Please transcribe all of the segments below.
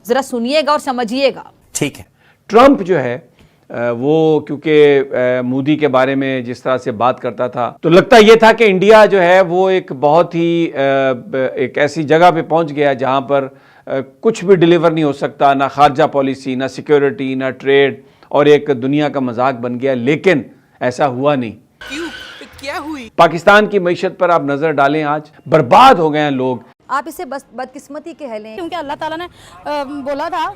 जरा सुनिएगा और समझिएगा। ठीक है। ट्रंप जो है वो क्योंकि मोदी के बारे में जिस तरह से बात करता था तो लगता ये था कि इंडिया जो है वो एक बहुत ही एक ऐसी जगह पे पहुंच गया जहां पर कुछ भी डिलीवर नहीं हो सकता, ना खारजा पॉलिसी, ना सिक्योरिटी, ना ट्रेड, और एक दुनिया का मजाक बन गया। लेकिन ऐसा हुआ नहीं। क्यों? क्या हुई? पाकिस्तान की मईशत पर आप नजर डालें, आज बर्बाद हो गए हैं लोग। आप इसे बस बदकिस्मती कह लें, क्योंकि अल्लाह ताला ने बोला था,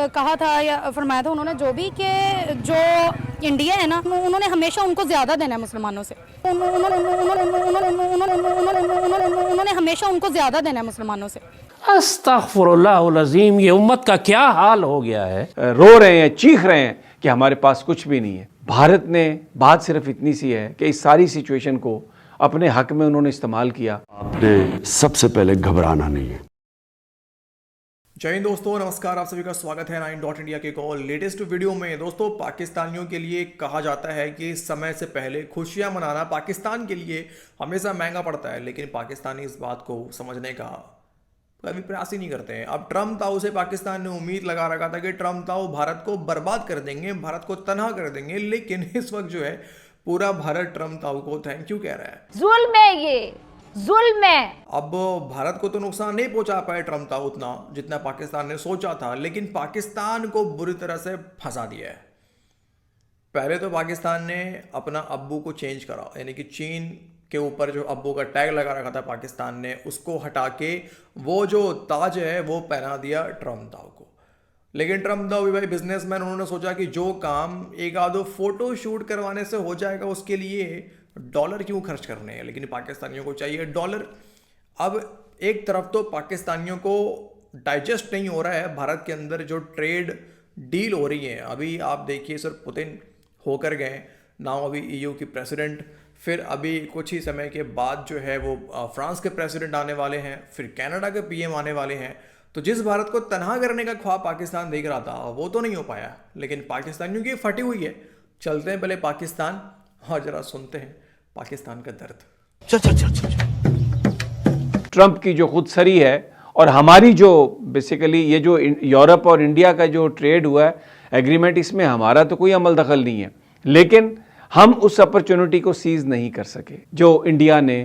कहा था या फरमाया था उन्होंने जो भी कि जो इंडिया है ना, उन्होंने हमेशा उनको ज़्यादा देना है मुसलमानों से। उन्होंने हमेशा उनको ज़्यादा देना है मुसलमानों से। अस्तगफिरुल्लाह अज़ीम, ये उम्मत का क्या हाल हो गया है। रो रहे हैं, चीख रहे हैं कि हमारे पास कुछ भी नहीं है। भारत ने बात सिर्फ इतनी सी है कि इस सारी सिचुएशन को अपने हक में उन्होंने इस्तेमाल किया। आपने सबसे पहले घबराना नहीं है। जय हिंद दोस्तों, नमस्कार। आप सभी का स्वागत है 9.इंडिया के कॉल लेटेस्ट वीडियो में। दोस्तों, पाकिस्तानियों के लिए कहा जाता है कि समय से पहले खुशियां मनाना पाकिस्तान के लिए हमेशा महंगा पड़ता है, लेकिन पाकिस्तानी इस बात को समझने का कभी प्रयास ही नहीं करते हैं। अब ट्रंप ताऊ से पाकिस्तान ने उम्मीद लगा रखा था कि ट्रंप ताऊ भारत को बर्बाद कर देंगे, भारत को तनहा कर देंगे, लेकिन इस वक्त जो है पूरा भारत ट्रंप ताऊ को थैंक यू कह रहा है। जुल्म है, ये जुल्म है। अब भारत को तो नुकसान नहीं पहुंचा पाए ट्रंप ताऊ उतना जितना पाकिस्तान ने सोचा था, लेकिन पाकिस्तान को बुरी तरह से फंसा दिया है। पहले तो पाकिस्तान ने अपना अब्बू को चेंज करा, यानी कि चीन के ऊपर जो अब्बू का टैग लगा रखा था पाकिस्तान ने, उसको हटा के वो जो ताज है वो पहना दिया ट्रंप ताऊ को। लेकिन ट्रंप ताऊ भी भाई बिजनेसमैन, उन्होंने सोचा कि जो काम एक आधो फोटो शूट करवाने से हो जाएगा उसके लिए डॉलर क्यों खर्च करने हैं, लेकिन पाकिस्तानियों को चाहिए डॉलर। अब एक तरफ तो पाकिस्तानियों को डाइजेस्ट नहीं हो रहा है भारत के अंदर जो ट्रेड डील हो रही है। अभी आप देखिए सर, पुतिन होकर गए ना, अभी ईयू की प्रेसिडेंट, फिर अभी कुछ ही समय के बाद जो है वो फ्रांस के प्रेसिडेंट आने वाले हैं, फिर कनाडा के पीएम आने वाले हैं। तो जिस भारत को तनहा करने का ख्वाब पाकिस्तान देख रहा था वो तो नहीं हो पाया, लेकिन पाकिस्तानियों की फटी हुई है। चलते हैं पहले पाकिस्तान और जरा सुनते हैं पाकिस्तान का दर्द। चल चल चल चल। ट्रंप की जो खुदसरी है और हमारी जो बेसिकली ये जो यूरोप और इंडिया का जो ट्रेड हुआ है एग्रीमेंट, इसमें हमारा तो कोई अमल दखल नहीं है, लेकिन हम उस अपॉर्चुनिटी को सीज नहीं कर सके जो इंडिया ने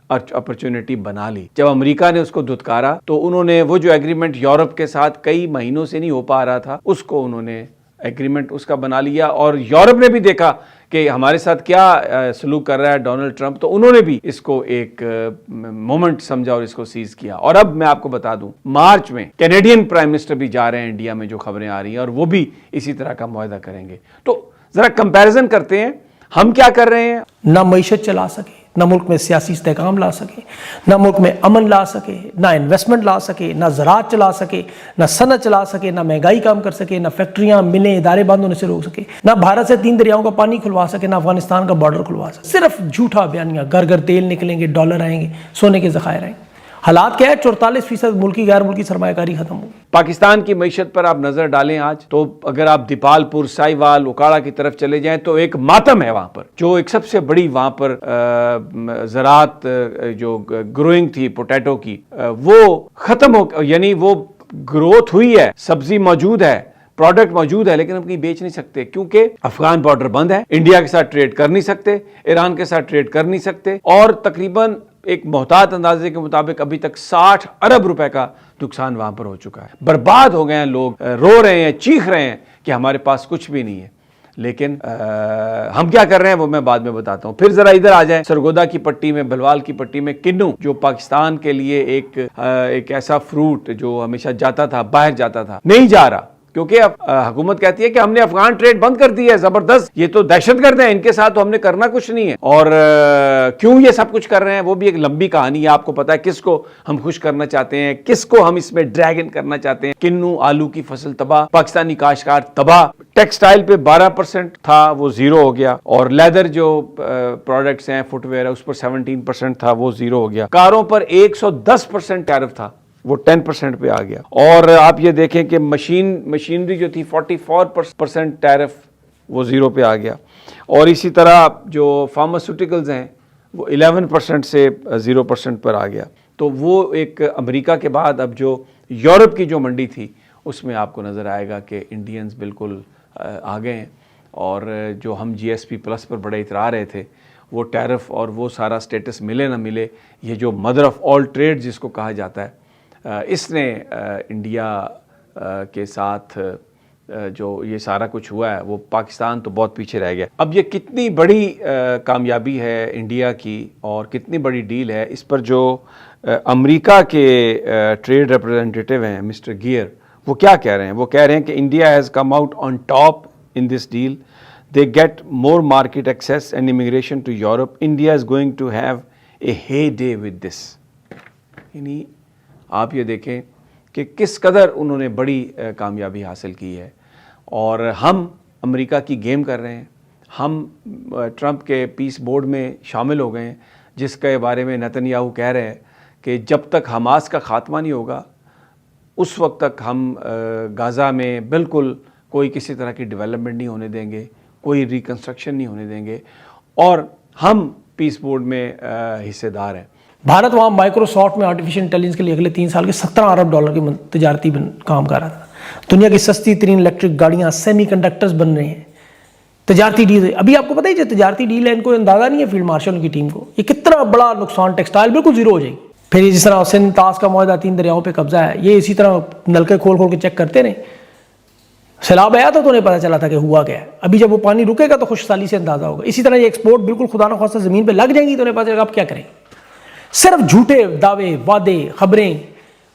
अपॉर्चुनिटी बना ली। जब अमेरिका ने उसको धुतकारा तो उन्होंने वो जो एग्रीमेंट यूरोप के साथ कई महीनों से नहीं हो पा रहा था, उसको उन्होंने एग्रीमेंट उसका बना लिया। और यूरोप ने भी देखा कि हमारे साथ क्या सलूक कर रहा है डोनाल्ड ट्रंप, तो उन्होंने भी इसको एक मोमेंट समझा और इसको सीज किया। और अब मैं आपको बता दूं, मार्च में कैनेडियन प्राइम मिनिस्टर भी जा रहे हैं इंडिया में, जो खबरें आ रही हैं, और वो भी इसी तरह का मुआहदा करेंगे। तो जरा कंपैरिजन करते हैं, हम क्या कर रहे हैं। ना मईशत चला सके, ना मुल्क में सियासी इस्तेहकाम ला सके, ना मुल्क में अमन ला सके, ना इन्वेस्टमेंट ला सके, ना ज़राअत चला सके, ना सनत चला सके, ना महंगाई कम कर सके, ना फैक्ट्रियां मिलें इदारे बंद होने से रोक सके, ना भारत से 3 दरियाओं का पानी खुलवा सके, ना अफगानिस्तान का बॉर्डर खुलवा सके। सिर्फ झूठा बयानिया, घर घर तेल निकलेंगे, डॉलर आएंगे, सोने के ज़खायर आएंगे। हालात क्या है, 44% मुल्की गैर मुल्की सरमायाकारी खत्म हो। पाकिस्तान की मईशत पर आप नजर डालें आज, तो अगर आप दीपालपुर, साहिवाल, उकाड़ा की तरफ चले जाएं तो एक मातम है वहां पर, जो एक सबसे बड़ी वहां पर ज़राअत जो ग्रोइंग थी पोटैटो की, वो खत्म हो, यानी वो ग्रोथ हुई है, सब्जी मौजूद है, प्रोडक्ट मौजूद है, लेकिन हम कहीं बेच नहीं सकते क्योंकि अफगान बॉर्डर बंद है, इंडिया के साथ ट्रेड कर नहीं सकते, ईरान के साथ ट्रेड कर नहीं सकते, और तकरीबन एक मोहतात अंदाजे के मुताबिक अभी तक 60 अरब रुपए का नुकसान वहां पर हो चुका है। बर्बाद हो गए हैं लोग, रो रहे हैं, चीख रहे हैं कि हमारे पास कुछ भी नहीं है। लेकिन हम क्या कर रहे हैं वो मैं बाद में बताता हूं। फिर जरा इधर आ जाए, सरगोदा की पट्टी में, बलवाल की पट्टी में किन्नू, जो पाकिस्तान के लिए एक ऐसा फ्रूट जो हमेशा जाता था, बाहर जाता था, नहीं जा रहा क्योंकि अब हुकूमत कहती है कि हमने अफगान ट्रेड बंद कर दी है, जबरदस्त, ये तो दहशतगर्द है, इनके साथ तो हमने करना कुछ नहीं है। और क्यों ये सब कुछ कर रहे हैं वो भी एक लंबी कहानी है। आपको पता है किसको हम खुश करना चाहते हैं, किसको हम इसमें ड्रैग इन करना चाहते हैं। किन्नू आलू की फसल तबाह, पाकिस्तानी काश्तकार तबाह, टेक्सटाइल पे 12% था वो 0 हो गया, और लेदर जो प्रोडक्ट्स हैं, फुटवेयर है, उस पर 17% था वो 0 हो गया। कारों पर 110% टैरिफ था, वो 10% पे आ गया। और आप ये देखें कि मशीनरी जो थी 44% टैरिफ, वो 0 पे आ गया। और इसी तरह जो फार्मास्यूटिकल्स हैं वो 11% से 0% पर आ गया। तो वो एक अमेरिका के बाद अब जो यूरोप की जो मंडी थी उसमें आपको नज़र आएगा कि इंडियंस बिल्कुल आ गए हैं। और जो हम GSP प्लस पर बड़े इतरा रहे थे, वो टैरिफ और वो सारा स्टेटस मिले ना मिले, ये जो मदर ऑफ़ ऑल ट्रेड जिसको कहा जाता है, इसने इंडिया के साथ जो ये सारा कुछ हुआ है, वो पाकिस्तान तो बहुत पीछे रह गया। अब ये कितनी बड़ी कामयाबी है इंडिया की और कितनी बड़ी डील है, इस पर जो अमेरिका के ट्रेड रिप्रेजेंटेटिव हैं मिस्टर गियर, वो क्या कह रहे हैं? वो कह रहे हैं कि India has come out on top in this deal. They get more market access and immigration to Europe. India is going to have a heyday with this. यानी आप ये देखें कि किस कदर उन्होंने बड़ी कामयाबी हासिल की है। और हम अमेरिका की गेम कर रहे हैं, हम ट्रंप के पीस बोर्ड में शामिल हो गए हैं, जिसके बारे में नेतन्याहू कह रहे हैं कि जब तक हमास का ख़ात्मा नहीं होगा उस वक्त तक हम गाज़ा में बिल्कुल कोई किसी तरह की डेवलपमेंट नहीं होने देंगे, कोई रिकंस्ट्रक्शन नहीं होने देंगे, और हम पीस बोर्ड में हिस्सेदार हैं। भारत वहाँ माइक्रोसॉफ्ट में आर्टिफिशियल इंटेलिजेंस के लिए अगले 3 साल के $17 अरब की तजारती काम कर रहा था। दुनिया की सस्ती तरीन इलेक्ट्रिक गाड़ियाँ, सेमीकंडक्टर्स बन रहे हैं, तजारती डील। अभी आपको पता है जो तजारती डील है, इनको अंदाज़ा नहीं है फील्ड मार्शल की टीम को, ये कितना बड़ा नुकसान, टेक्सटाइल बिल्कुल जीरो हो जाएगी। फिर जिस तरह सिंध ताश का मुआहदा 3 दरियाओं पर कब्जा है, ये इसी तरह नलके खोल खोल के चेक करते रहे। सैलाब आया था तो उन्हें पता चला था कि हुआ क्या है, अभी जब वो पानी रुकेगा तो खुशहाली से अंदाजा होगा। इसी तरह ये एक्सपोर्ट बिल्कुल खुदा न खास्ता ज़मीन पे लग जाएंगी तो उन्हें पता चलेगा अब क्या करें। सिर्फ झूठे दावे, वादे, खबरें,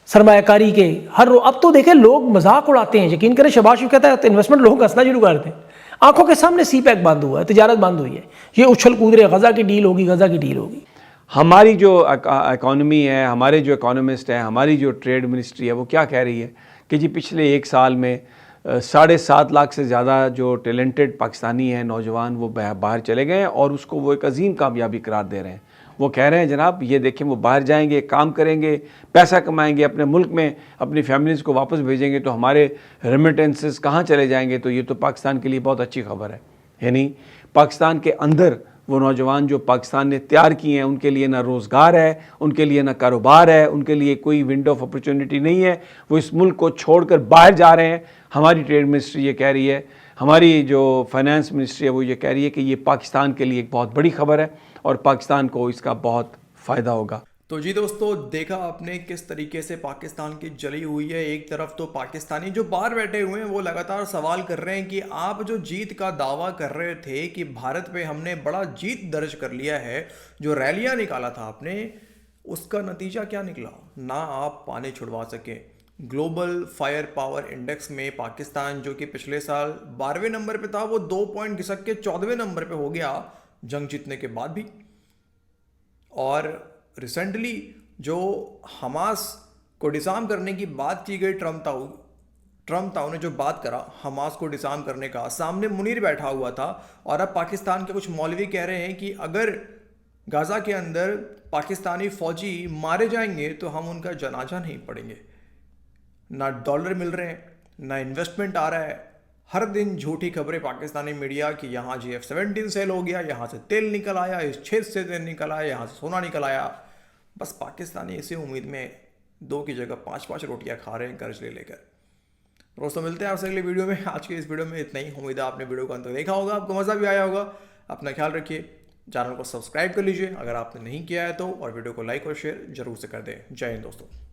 सरमायाकारी के हर अब तो देखें लोग मजाक उड़ाते हैं। यकीन करें, शहबाज शरीफ कहता है तो इन्वेस्टमेंट लोग हंसना शुरू कर देते हैं। आंखों के सामने CPEC बंद हुआ है, तिजारत बंद हुई है, ये उछल कूद रहे, गज़ा की डील होगी, गज़ा की डील होगी। हमारी जो इकॉनमी है, हमारे जो इकोनॉमिस्ट हैं, हमारी जो ट्रेड मिनिस्ट्री है, वो क्या कह रही है कि जी पिछले 1 साल में 7.5 लाख से ज़्यादा जो टैलेंटेड पाकिस्तानी हैं नौजवान, वो बाहर चले गए हैं और उसको वो एक अजीम कामयाबी करार दे रहे हैं। वो कह रहे हैं जनाब ये देखें, वो बाहर जाएंगे, काम करेंगे, पैसा कमाएंगे, अपने मुल्क में अपनी फैमिलीज़ को वापस भेजेंगे, तो हमारे रेमिटेंसेस कहाँ चले जाएंगे। तो ये तो पाकिस्तान के लिए बहुत अच्छी खबर है। यानी पाकिस्तान के अंदर वो नौजवान जो पाकिस्तान ने तैयार किए हैं, उनके लिए ना रोज़गार है, उनके लिए ना कारोबार है, उनके लिए कोई विंडो ऑफ अपॉर्चुनिटी नहीं है, वो इस मुल्क को छोड़कर बाहर जा रहे हैं। हमारी ट्रेड मिनिस्ट्री ये कह रही है, हमारी जो फाइनेंस मिनिस्ट्री है वो ये कह रही है कि ये पाकिस्तान के लिए एक बहुत बड़ी खबर है और पाकिस्तान को इसका बहुत फ़ायदा होगा। तो जी दोस्तों, देखा आपने किस तरीके से पाकिस्तान की जली हुई है। एक तरफ तो पाकिस्तानी जो बाहर बैठे हुए हैं वो लगातार सवाल कर रहे हैं कि आप जो जीत का दावा कर रहे थे कि भारत पे हमने बड़ा जीत दर्ज कर लिया है, जो रैलियां निकाला था आपने, उसका नतीजा क्या निकला? ना आप पानी छुड़वा सके। ग्लोबल फायर पावर इंडेक्स में पाकिस्तान जो कि पिछले साल 12वें नंबर पे था, वो 2 पॉइंट घिसक के 14वें नंबर पे हो गया जंग जीतने के बाद भी। और रिसेंटली जो हमास को डिसार्म करने की बात की गई, ट्रम्प ताऊ ने जो बात करा हमास को डिसार्म करने का, सामने मुनीर बैठा हुआ था। और अब पाकिस्तान के कुछ मौलवी कह रहे हैं कि अगर गाज़ा के अंदर पाकिस्तानी फौजी मारे जाएंगे तो हम उनका जनाजा नहीं पढ़ेंगे। ना डॉलर मिल रहे हैं, ना इन्वेस्टमेंट आ रहा है। हर दिन झूठी खबरें पाकिस्तानी मीडिया की, यहाँ GF-17 सेल हो गया, यहाँ से तेल निकल आया, इस छेद से तेल निकल आया, यहाँ से सोना निकल आया। बस पाकिस्तानी इसी उम्मीद में 2 की जगह 5-5 रोटियां खा रहे हैं कर्ज ले लेकर। दोस्तों मिलते हैं आपसे अगले वीडियो में। आज के इस वीडियो में इतना ही। उम्मीद है आपने वीडियो को अंत तक देखा होगा, आपको मज़ा भी आया होगा। अपना ख्याल रखिए, चैनल को सब्सक्राइब कर लीजिए अगर आपने नहीं किया है तो, और वीडियो को लाइक और शेयर जरूर से कर दें। जय हिंद दोस्तों।